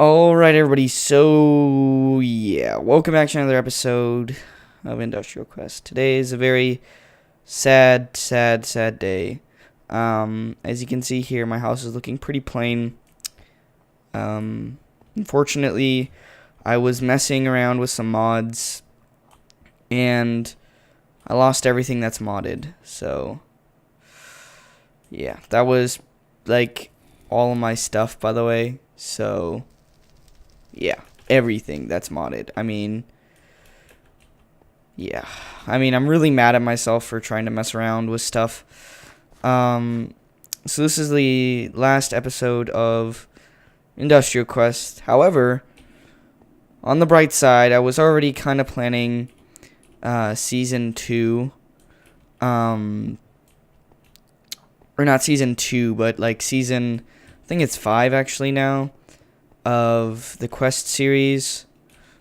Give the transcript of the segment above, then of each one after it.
Alright, everybody, so, yeah, welcome back to another episode of Industrial Quest. Today is a very sad day. As you can see here, my house is looking pretty plain. Unfortunately, I was messing around with some mods, and I lost everything that's modded, so, yeah, that was, like, all of my stuff, by the way, so... yeah, everything that's modded. I'm really mad at myself for trying to mess around with stuff. So this is the last episode of Industrial Quest. However, on the bright side, I was already kind of planning Season 2. Or not Season 2, but like Season... I think it's 5 actually now. Of the quest series,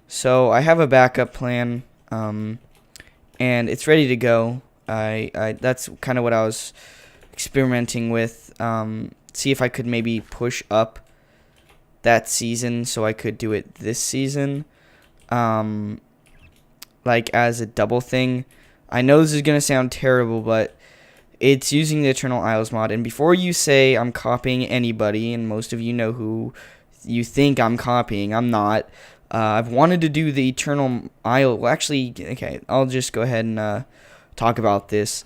so I have a backup plan, and it's ready to go. That's kind of what I was experimenting with. See if I could maybe push up that season so I could do it this season, like as a double thing. I know this is gonna sound terrible, but it's using the Eternal Isles mod. And before you say I'm copying anybody, and most of you know who you think I'm copying, I'm not. I've wanted to do the Eternal Isle. Well, actually, okay, I'll just go ahead and talk about this.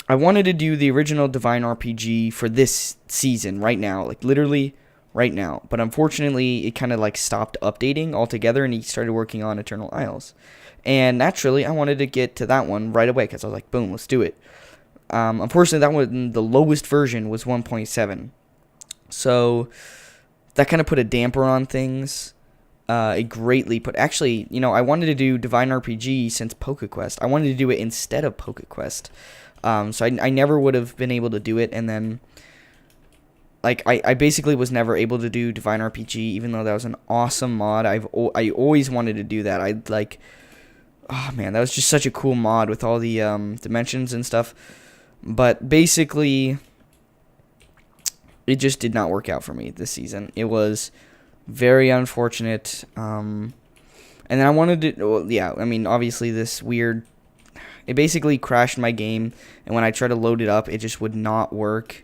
I wanted to do the original Divine RPG for this season right now, like literally right now. But unfortunately, it kind of like stopped updating altogether, and he started working on Eternal Isles. And naturally, I wanted to get to that one right away because I was like, boom, let's do it. Unfortunately, that one, the lowest version was 1.7. So that kind of put a damper on things. It greatly put... Actually, I wanted to do Divine RPG since PokeQuest. I wanted to do it instead of PokeQuest. So I never would have been able to do it. And then, like, I basically was never able to do Divine RPG, even though that was an awesome mod. I always wanted to do that. Oh, man, that was just such a cool mod with all the dimensions and stuff. But basically... it just did not work out for me this season. It was very unfortunate. And then I wanted to... well, yeah, obviously this weird... it basically crashed my game. And when I tried to load it up, it just would not work.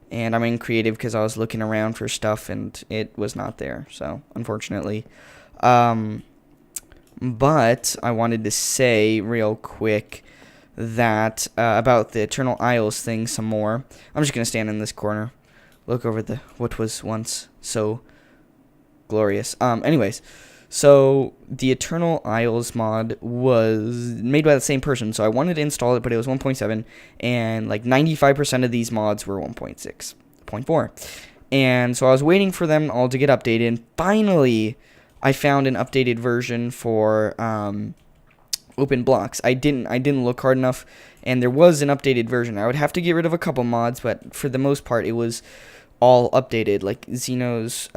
And I'm in creative because I was looking around for stuff and it was not there. So, unfortunately. But I wanted to say real quick that about the Eternal Isles thing some more. I'm just going to stand in this corner. Look over what was once so glorious. Anyways, so the Eternal Isles mod was made by the same person, so I wanted to install it, but it was 1.7, and like 95% of these mods were 1.6.4. And so I was waiting for them all to get updated, and finally I found an updated version for open blocks. I didn't look hard enough, and there was an updated version. I would have to get rid of a couple mods, but for the most part, it was all updated. Like Xeno's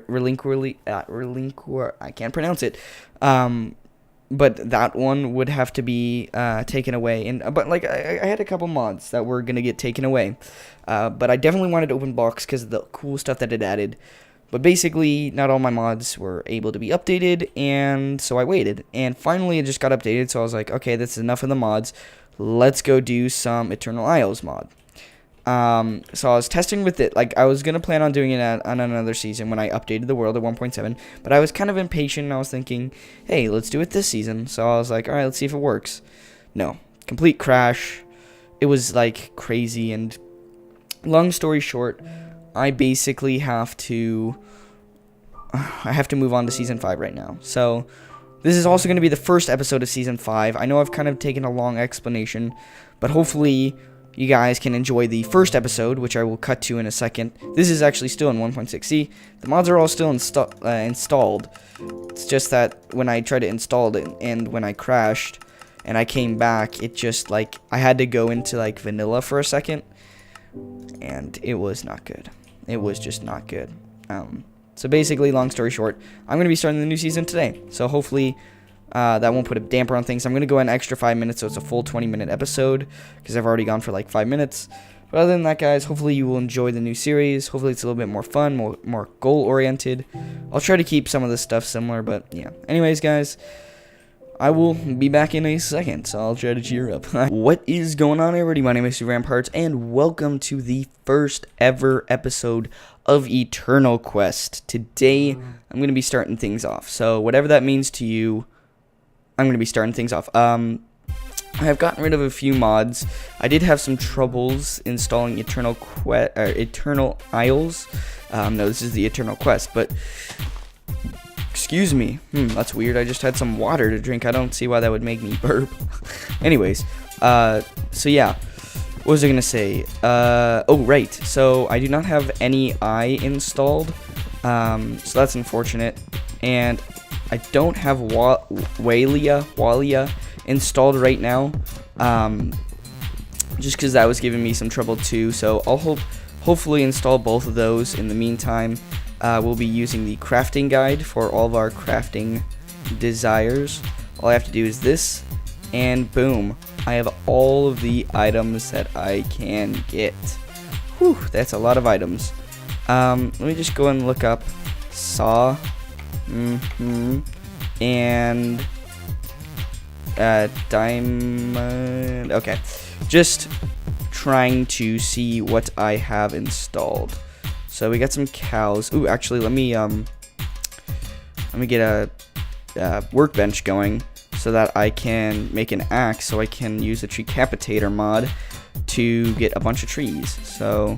Relinquor, I can't pronounce it. But that one would have to be taken away. But like I had a couple mods that were gonna get taken away. But I definitely wanted open blocks because of the cool stuff that it added. But basically, not all my mods were able to be updated, and so I waited. And finally, it just got updated, so I was like, okay, this is enough of the mods. Let's go do some Eternal Isles mod. So I was testing with it. Like, I was going to plan on doing it on another season when I updated the world at 1.7, but I was kind of impatient, and I was thinking, hey, let's do it this season. So I was like, all right, let's see if it works. No. Complete crash. It was, like, crazy, and long story short... I basically have to move on to Season 5 right now. So, this is also going to be the first episode of Season 5. I know I've kind of taken a long explanation, but hopefully you guys can enjoy the first episode, which I will cut to in a second. This is actually still in 1.6. See, the mods are all still installed. It's just that when I tried to install it and when I crashed and I came back, it just, like, I had to go into, like, vanilla for a second, and it was not good. It was just not good. So basically, long story short, I'm going to be starting the new season today. So hopefully that won't put a damper on things. I'm going to go an extra 5 minutes, so it's a full 20-minute episode, because I've already gone for like 5 minutes. But other than that, guys, hopefully you will enjoy the new series. Hopefully it's a little bit more fun, more goal-oriented. I'll try to keep some of this stuff similar, but yeah. Anyways, guys, I will be back in a second, so I'll try to cheer up. What is going on, everybody? My name is Ramparts, and welcome to the first ever episode of EternalQuest. Today, I'm going to be starting things off. So, whatever that means to you, I'm going to be starting things off. I have gotten rid of a few mods. I did have some troubles installing Eternal Isles. No, this is the EternalQuest, but excuse me. That's weird. I just had some water to drink. I don't see why that would make me burp. Anyways, so yeah. What was I going to say? Oh, right. So I do not have any eye installed. So that's unfortunate. And I don't have Walia installed right now. Just because that was giving me some trouble too. So I'll hopefully install both of those. In the meantime, we'll be using the crafting guide for all of our crafting desires. All I have to do is this, and boom, I have all of the items that I can get. Whew, that's a lot of items. Let me just go and look up saw, and diamond. Okay, just trying to see what I have installed. So we got some cows. Ooh, actually, let me get a workbench going so that I can make an axe, so I can use the Treecapitator mod to get a bunch of trees. So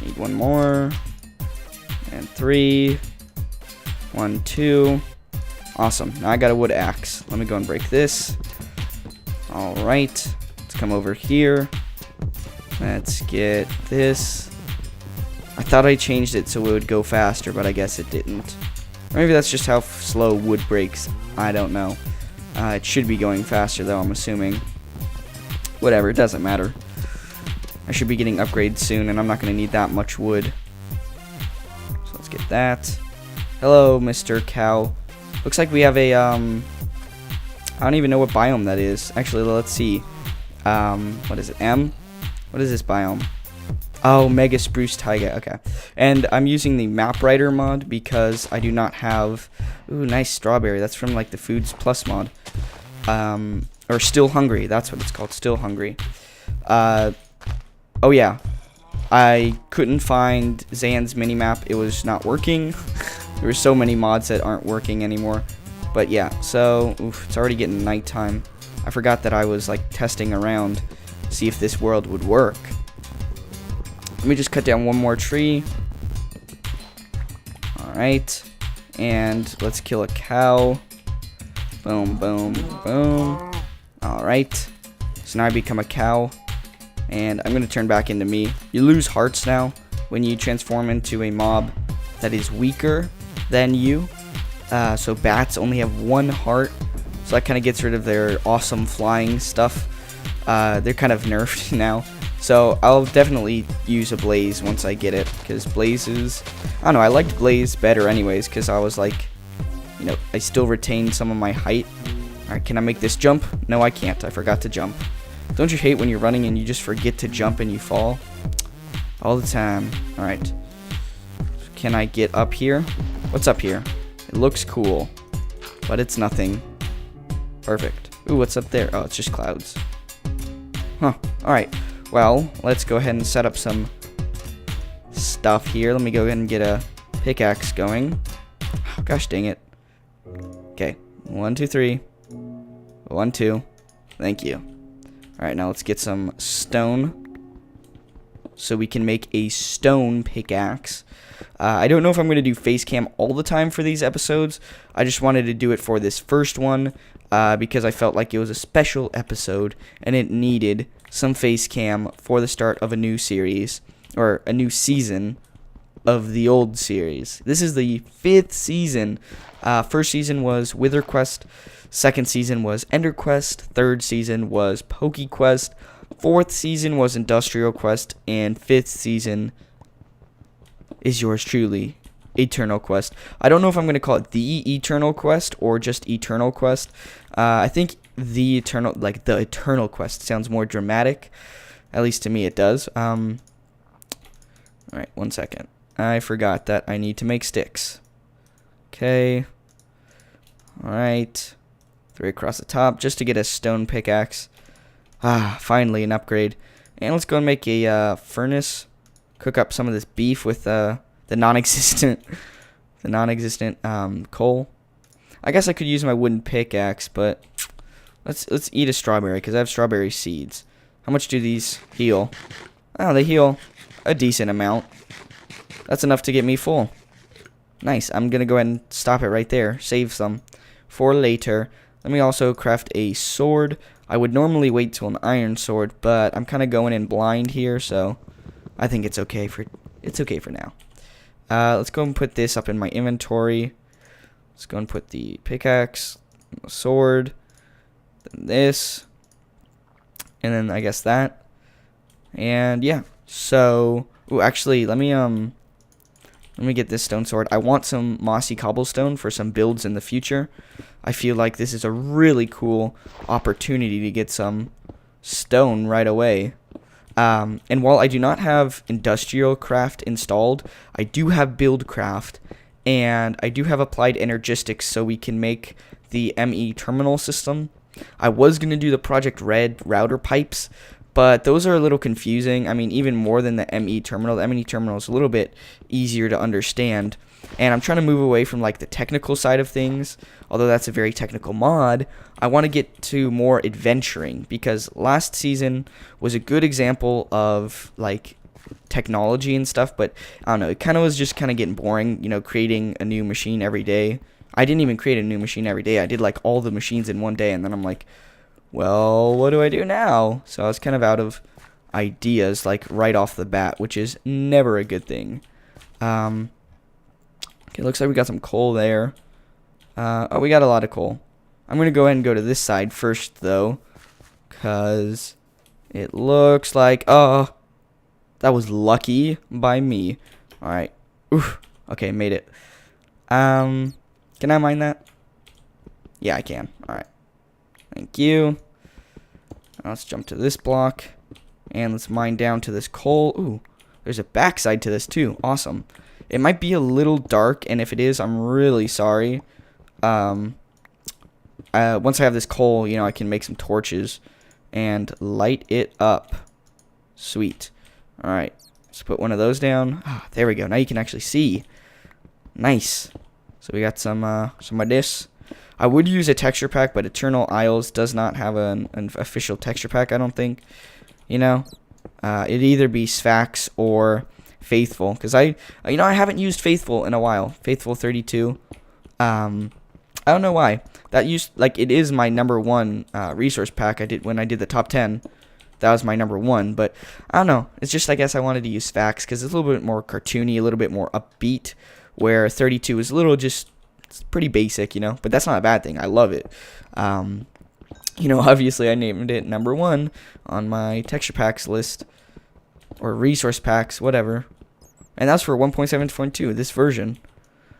need one more, and 3, 1, 2. Awesome. Now I got a wood axe. Let me go and break this. All right, let's come over here. Let's get this. I thought I changed it so it would go faster, but I guess it didn't. Or maybe that's just how slow wood breaks. I don't know. It should be going faster, though, I'm assuming. Whatever, it doesn't matter. I should be getting upgrades soon, and I'm not going to need that much wood. So let's get that. Hello, Mr. Cow. Looks like we have a, I don't even know what biome that is. Actually, let's see. What is it, M? What is this biome? Oh, Mega Spruce Taiga, okay. And I'm using the Mapwriter mod because I do not have... Ooh, nice strawberry. That's from, like, the Foods Plus mod. Or Still Hungry. That's what it's called, Still Hungry. Oh, yeah. I couldn't find Zan's minimap. It was not working. There were so many mods that aren't working anymore. But, yeah, so... Oof, it's already getting nighttime. I forgot that I was, like, testing around to see if this world would work. Let me just cut down one more tree. Alright. And let's kill a cow. Boom, boom, boom. Alright. So now I become a cow. And I'm going to turn back into me. You lose hearts now when you transform into a mob that is weaker than you. So bats only have 1 heart. So that kind of gets rid of their awesome flying stuff. They're kind of nerfed now. So I'll definitely use a blaze once I get it, because blazes, I don't know, I liked blaze better anyways, because I was like, you know, I still retain some of my height. Alright, can I make this jump? No, I can't. I forgot to jump. Don't you hate when you're running and you just forget to jump and you fall? All the time. Alright. Can I get up here? What's up here? It looks cool, but it's nothing. Perfect. Ooh, what's up there? Oh, it's just clouds. Huh. Alright. Well, let's go ahead and set up some stuff here. Let me go ahead and get a pickaxe going. Oh, gosh dang it. Okay. 1, 2, 3. 1, 2. Thank you. Alright, now let's get some stone so we can make a stone pickaxe. I don't know if I'm going to do face cam all the time for these episodes. I just wanted to do it for this first one because I felt like it was a special episode and it needed some face cam for the start of a new series, or a new season of the old series. This is the 5th season. First season was WitherQuest, second season was EnderQuest, third season was PokeQuest, fourth season was IndustrialQuest, and 5th season is yours truly, EternalQuest. I don't know if I'm going to call it the EternalQuest or just EternalQuest. I think the EternalQuest sounds more dramatic. At least to me it does. Alright, 1 second. I forgot that I need to make sticks. Okay. Alright. 3 across the top just to get a stone pickaxe. Finally an upgrade. And let's go and make a furnace. Cook up some of this beef with the non-existent coal. I guess I could use my wooden pickaxe, but let's eat a strawberry because I have strawberry seeds. How much do these heal? Oh, they heal a decent amount. That's enough to get me full. Nice. I'm gonna go ahead and stop it right there. Save some for later. Let me also craft a sword. I would normally wait till an iron sword, but I'm kind of going in blind here, so I think it's okay for now. Let's go and put this up in my inventory. Let's go and put the pickaxe, the sword, then this, and then I guess that. And yeah, so actually let me get this stone sword. I want some mossy cobblestone for some builds in the future. I feel like this is a really cool opportunity to get some stone right away. And while I do not have BiblioCraft installed, I do have Buildcraft, and I do have applied Energistics so we can make the ME terminal system. I was going to do the Project Red router pipes, but those are a little confusing. I mean, even more than the ME terminal. The ME terminal is a little bit easier to understand. And I'm trying to move away from like the technical side of things. Although that's a very technical mod, I want to get to more adventuring, because last season was a good example of like technology and stuff, but I don't know, it kind of was just kind of getting boring, you know, creating a new machine every day. I didn't even create a new machine every day. I did like all the machines in one day, and then I'm like, well, what do I do now? So I was kind of out of ideas like right off the bat, which is never a good thing. Okay, looks like we got some coal there. Oh, we got a lot of coal. I'm going to go ahead and go to this side first, though, because it looks like, oh, that was lucky by me. All right. Oof. Okay, made it. Can I mine that? Yeah, I can. All right. Thank you. Now let's jump to this block, and let's mine down to this coal. Ooh, there's a backside to this, too. Awesome. It might be a little dark, and if it is, I'm really sorry. Once I have this coal, you know, I can make some torches and light it up. Sweet. All right, let's put one of those down. There we go. Now you can actually see. Nice. So we got some of this. I would use a texture pack, but Eternal Isles does not have an official texture pack, I don't think. You know, it'd either be Sphax or Faithful, because I haven't used Faithful in a while. Faithful 32. I don't know why. That it is my #1 resource pack I did when I did the top 10. That was my #1, but I don't know. It's just, I guess I wanted to use Sphax because it's a little bit more cartoony, a little bit more upbeat, where 32 is a little just, it's pretty basic, you know, but that's not a bad thing. I love it. You know, obviously I named it #1 on my texture packs list, or resource packs, whatever. And that's for 1.7.2, this version.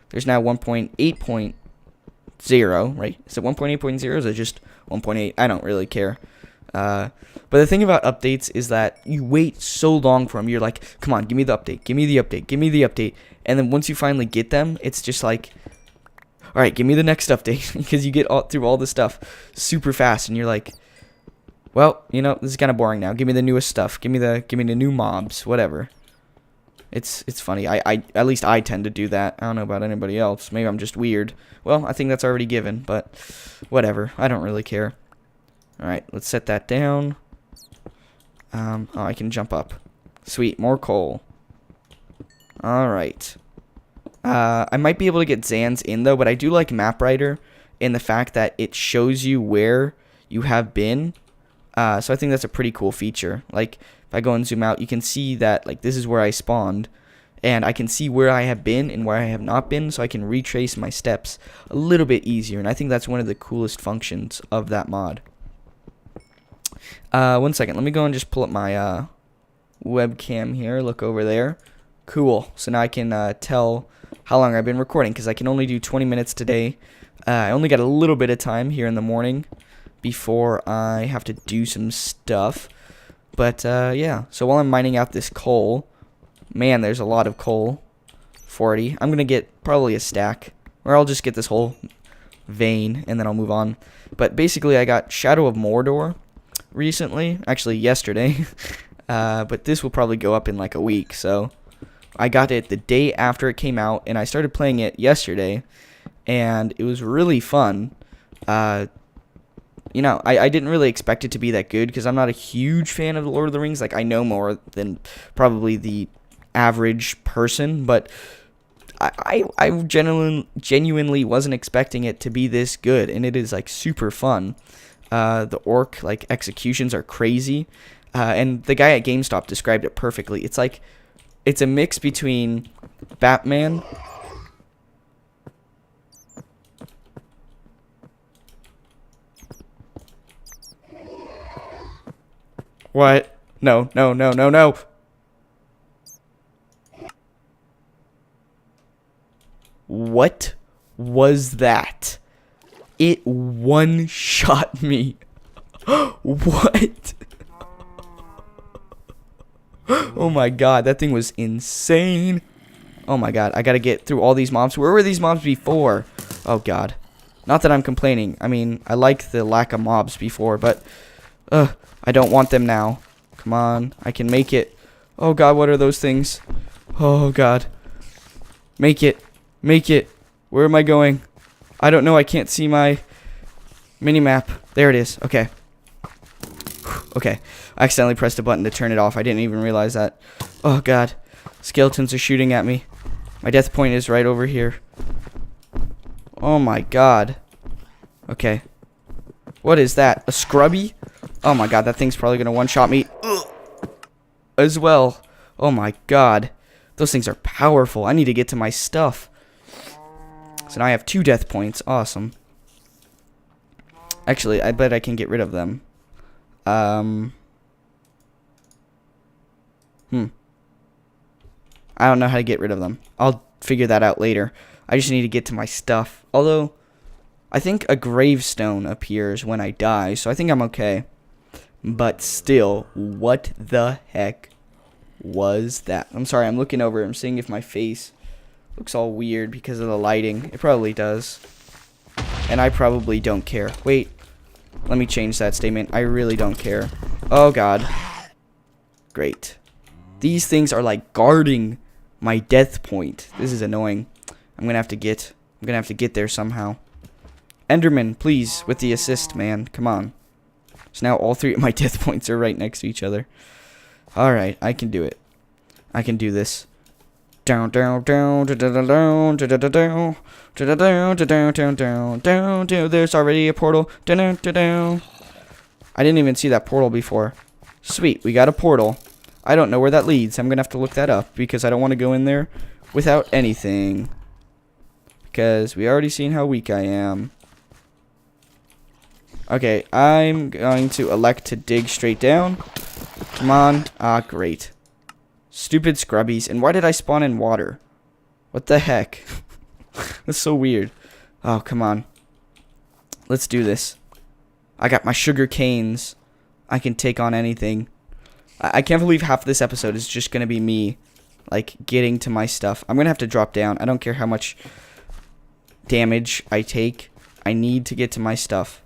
There's now 1.8.0, right? Is it 1.8.0 or is it just 1.8? I don't really care. But the thing about updates is that you wait so long for them. You're like, come on, give me the update, give me the update, give me the update. And then once you finally get them, it's just like, all right, give me the next update, because you get through all the stuff super fast, and you're like, well, you know, this is kind of boring now. Give me the newest stuff. Give me the new mobs, whatever. It's funny. I at least I tend to do that. I don't know about anybody else. Maybe I'm just weird. Well, I think that's already given, but whatever. I don't really care. All right, let's set that down. Oh, I can jump up. Sweet, more coal. All right. I might be able to get Zans in, though, but I do like Mapwriter in the fact that it shows you where you have been. So I think that's a pretty cool feature. Like, if I go and zoom out, you can see that, like, this is where I spawned, and I can see where I have been and where I have not been, so I can retrace my steps a little bit easier, and I think that's one of the coolest functions of that mod. 1 second, let me go and just pull up my webcam here, look over there. Cool, so now I can tell how long I've been recording, because I can only do 20 minutes today. I only got a little bit of time here in the morning before I have to do some stuff. But, yeah. So while I'm mining out this coal, man, there's a lot of coal. 40. I'm going to get probably a stack. Or I'll just get this whole vein, and then I'll move on. But basically, I got Shadow of Mordor recently. Actually, yesterday. But this will probably go up in like a week. So I got it the day after it came out, and I started playing it yesterday. And it was really fun. You know, I didn't really expect it to be that good because I'm not a huge fan of the Lord of the Rings. Like, I know more than probably the average person, but I genuinely wasn't expecting it to be this good, and it is, like, super fun. The orc, like, executions are crazy, and the guy at GameStop described it perfectly. It's like, it's a mix between Batman... What? No. What was that? It one-shot me. What? Oh my god, that thing was insane. Oh my god, I gotta get through all these mobs. Where were these mobs before? Oh god. Not that I'm complaining. I mean, I like the lack of mobs before, but... I don't want them now. Come on. I can make it. Oh, God. What are those things? Oh, God. Make it. Make it. Where am I going? I don't know. I can't see my mini-map. There it is. Okay. Okay. I accidentally pressed a button to turn it off. I didn't even realize that. Oh, God. Skeletons are shooting at me. My death point is right over here. Oh, my God. Okay. What is that? A scrubby? Oh my god, that thing's probably gonna one-shot me as well. Oh my god. Those things are powerful. I need to get to my stuff. So now I have 2 death points. Awesome. Actually, I bet I can get rid of them. I don't know how to get rid of them. I'll figure that out later. I just need to get to my stuff. Although, I think a gravestone appears when I die, so I think I'm okay. But still, what the heck was that? I'm sorry, I'm looking over. I'm seeing if my face looks all weird because of the lighting. It probably does. And I probably don't care. Wait, let me change that statement. I really don't care. Oh, God. Great. These things are like guarding my death point. This is annoying. I'm gonna have to get there somehow. Enderman, please, with the assist, man. Come on. So now all 3 of my death points are right next to each other. Alright, I can do it. I can do this. Down, down, down, down, down, down, down, down, down, down, down. There's already a portal. Down, down, down. I didn't even see that portal before. Sweet, we got a portal. I don't know where that leads. I'm gonna have to look that up because I don't want to go in there without anything. Because we already seen how weak I am. Okay, I'm going to elect to dig straight down. Come on. Ah, great. Stupid scrubbies. And why did I spawn in water? What the heck? That's so weird. Oh, come on. Let's do this. I got my sugar canes. I can take on anything. I can't believe half of this episode is just going to be me, like, getting to my stuff. I'm going to have to drop down. I don't care how much damage I take. I need to get to my stuff.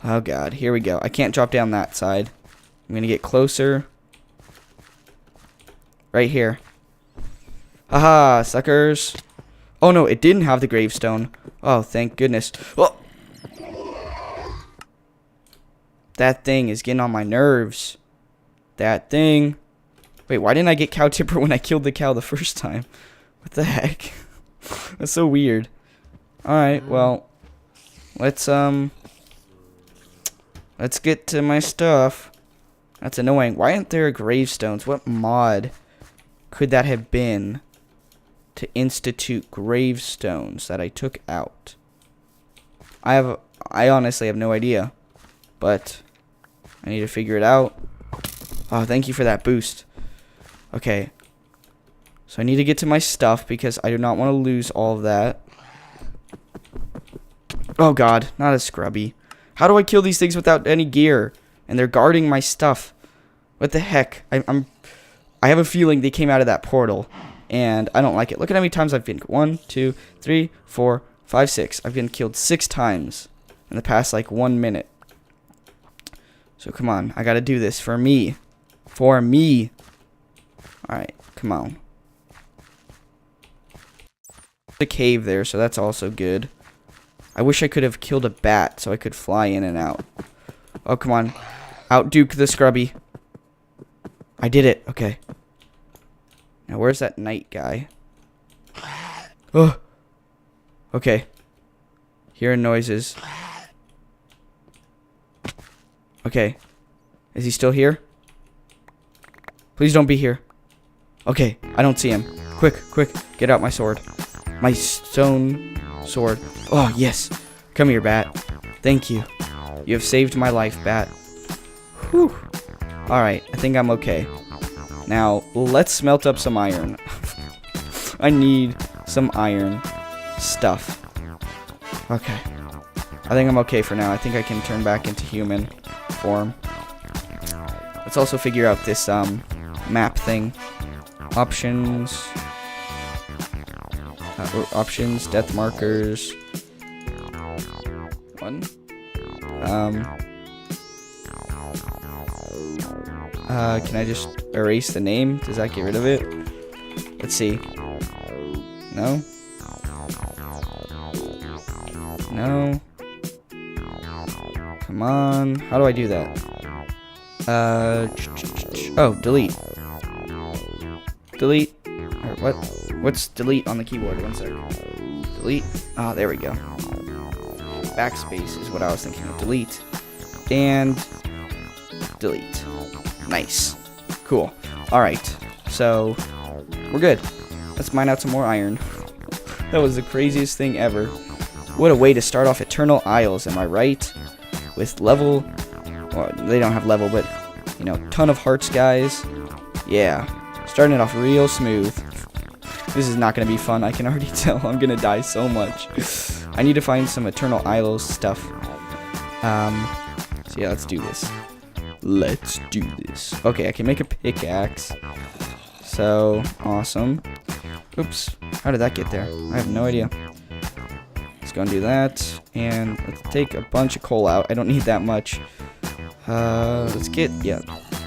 Oh, God. Here we go. I can't drop down that side. I'm going to get closer. Right here. Haha, suckers. Oh, no. It didn't have the gravestone. Oh, thank goodness. Oh! That thing is getting on my nerves. That thing. Wait, why didn't I get cow tipper when I killed the cow the first time? What the heck? That's so weird. Alright, well. Let's get to my stuff. That's annoying. Why aren't there gravestones? What mod could that have been to institute gravestones that I took out? I honestly have no idea. But I need to figure it out. Oh, thank you for that boost. Okay. So I need to get to my stuff because I do not want to lose all of that. Oh, God. Not a scrubby. How do I kill these things without any gear? and they're guarding my stuff. What the heck? I have a feeling they came out of that portal, and I don't like it. Look at how many times I've been. 1, 2, 3, 4, 5, 6. I've been killed 6 times in the past, like, 1 minute. So, come on. I gotta do this for me. For me. Alright, come on. The cave there, so that's also good. I wish I could have killed a bat so I could fly in and out. Oh, come on. Outduke the scrubby. I did it. Okay. Now, where's that knight guy? Oh. Okay. Hearing noises. Okay. Is he still here? Please don't be here. Okay. I don't see him. Quick, quick. Get out my sword. My stone sword. Oh, yes. Come here, bat. Thank you. You have saved my life, bat. Whew. Alright, I think I'm okay. Now, let's smelt up some iron. I need some iron stuff. Okay. I think I'm okay for now. I think I can turn back into human form. Let's also figure out this map thing. Options. Options, death markers. 1. Can I just erase the name? Does that get rid of it? Let's see. No? No. Come on. How do I do that? Oh, delete. Delete. Or what? What's delete on the keyboard? 1 second. Delete. Ah, there we go. Backspace is what I was thinking of. Delete. And delete. Nice. Cool. Alright. So, we're good. Let's mine out some more iron. That was the craziest thing ever. What a way to start off Eternal Isles, am I right? With level... Well, they don't have level, but, you know, ton of hearts, guys. Yeah. Starting it off real smooth. This is not going to be fun. I can already tell. I'm going to die so much. I need to find some Eternal Isles stuff. So yeah, let's do this. Let's do this. Okay, I can make a pickaxe. So, awesome. Oops. How did that get there? I have no idea. Let's go and do that. And let's take a bunch of coal out. I don't need that much. Let's get... Yeah.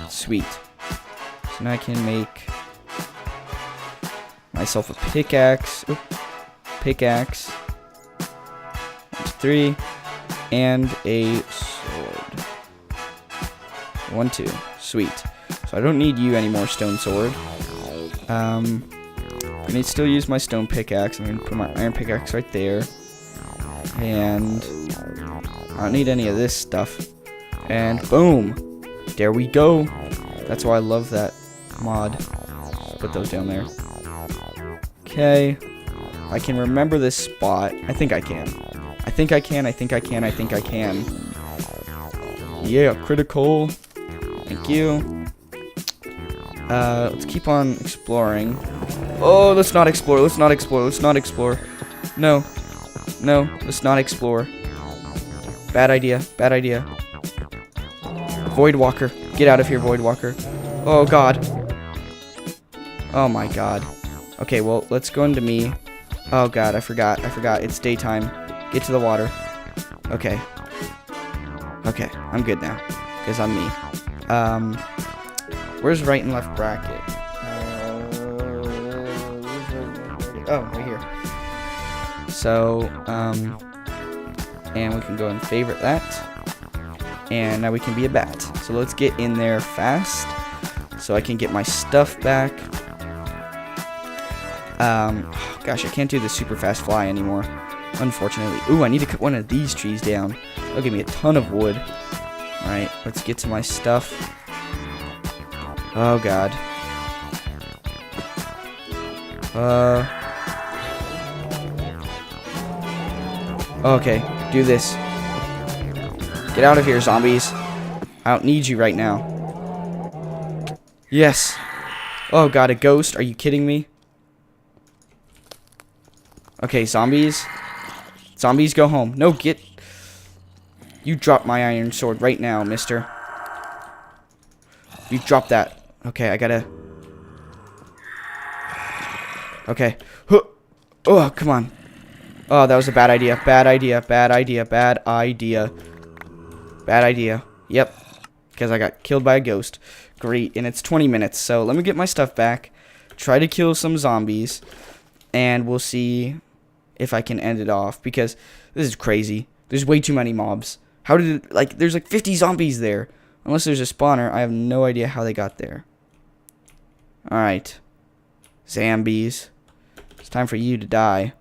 Sweet. So now I can make myself a pickaxe. Oop. Pickaxe. 1, 2, 3. And a sword. 1, 2. Sweet. So I don't need you anymore, stone sword. I'm gonna still use my stone pickaxe. I'm gonna put my iron pickaxe right there. And I don't need any of this stuff. And boom! There we go. That's why I love that mod. Let's put those down there. Okay. I can remember this spot. I think I can. I think I can. I think I can. I think I can. Yeah, critical. Thank you. Let's keep on exploring. Oh, let's not explore. Let's not explore. Let's not explore. No. No, let's not explore. Bad idea. Bad idea. Void Walker. Get out of here, Void Walker. Oh, God. Oh, my God. Okay, well, let's go into me. Oh, God, I forgot. I forgot. It's daytime. Get to the water. Okay. Okay, I'm good now. Because I'm me. Where's right and left bracket? Oh, right here. So, and we can go and favorite that. And now we can be a bat. So let's get in there fast. So I can get my stuff back. Gosh, I can't do the super fast fly anymore. Unfortunately. Ooh, I need to cut one of these trees down. That'll give me a ton of wood. Alright, let's get to my stuff. Oh, God. Okay, do this. Get out of here, zombies. I don't need you right now. Yes. Oh, God, a ghost? Are you kidding me? Okay, zombies. Zombies, go home. No, get... You drop my iron sword right now, mister. You drop that. Okay, I gotta... Okay. Oh, come on. Oh, that was a bad idea. Bad idea. Bad idea. Bad idea. Bad idea. Yep. Because I got killed by a ghost. Great. And it's 20 minutes. So let me get my stuff back. Try to kill some zombies. And we'll see if I can end it off. Because this is crazy. There's way too many mobs. How did it... Like, there's like 50 zombies there. Unless there's a spawner. I have no idea how they got there. Alright. Zombies. It's time for you to die.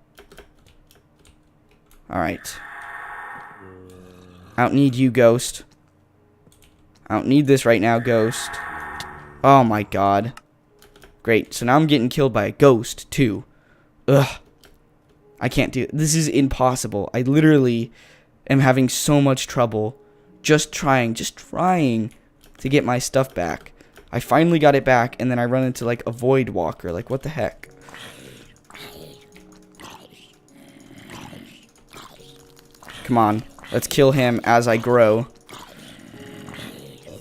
Alright. I don't need you, ghost. I don't need this right now, ghost. Oh my god. Great. So now I'm getting killed by a ghost, too. Ugh. I can't do it. This is impossible. I literally am having so much trouble just trying to get my stuff back. I finally got it back, and then I run into, like, a void walker. Like, what the heck? Come on. Let's kill him as I grow.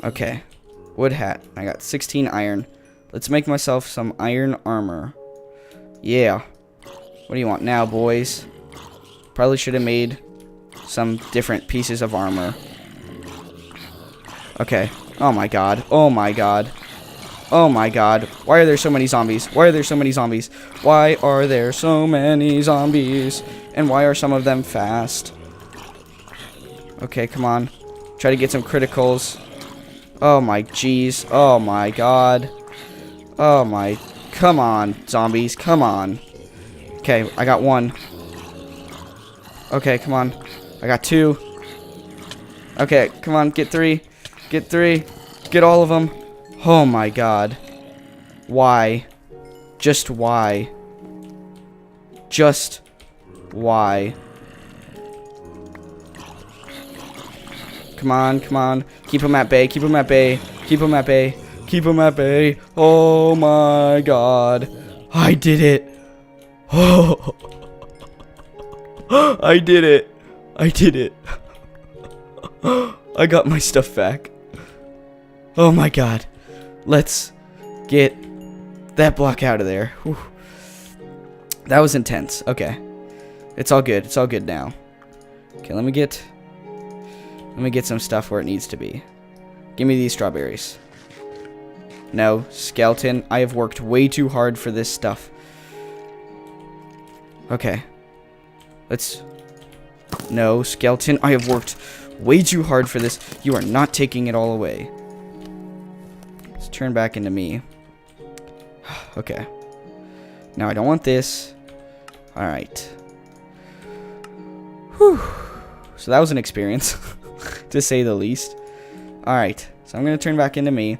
Okay. Wood hat. I got 16 iron. Let's make myself some iron armor. Yeah. What do you want now, boys? Probably should have made some different pieces of armor. Okay. Oh my god. Oh my god. Oh my god. Why are there so many zombies? Why are there so many zombies? Why are there so many zombies? And why are some of them fast? Okay, come on. Try to get some criticals. Oh my jeez. Oh my god. Oh my... Come on, zombies. Come on. Okay, I got one. Okay, come on. I got two. Okay, come on. Get three. Get three. Get all of them. Oh my god. Why? Just why? Just why? Come on, come on. Keep them at bay. Keep them at bay. Keep them at bay. Keep them at bay. Oh my god. I did it. Oh. I did it. I did it. I got my stuff back. Oh my god. Let's get that block out of there. Whew. That was intense. Okay. It's all good. It's all good now. Okay, let me get some stuff where it needs to be. Give me these strawberries. No, skeleton. I have worked way too hard for this stuff. Okay. Let's... No, skeleton. I have worked way too hard for this. You are not taking it all away. Let's turn back into me. Okay. Now, I don't want this. Alright. Whew. So that was an experience, to say the least. Alright. So I'm going to turn back into me,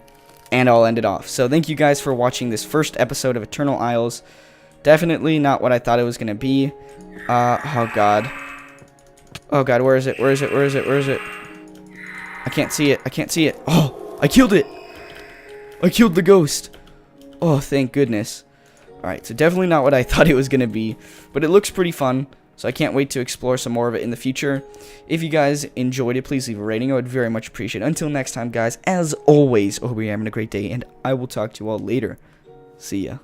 and I'll end it off. So thank you guys for watching this first episode of Eternal Isles. Definitely not what I thought it was going to be. Oh god. Oh god, where is it? Where is it? Where is it? Where is it? I can't see it. I can't see it. Oh, I killed it. I killed the ghost. Oh, thank goodness. Alright, so definitely not what I thought it was going to be. But it looks pretty fun. So I can't wait to explore some more of it in the future. If you guys enjoyed it, please leave a rating. I would very much appreciate it. Until next time, guys, as always, I hope you're having a great day. And I will talk to you all later. See ya.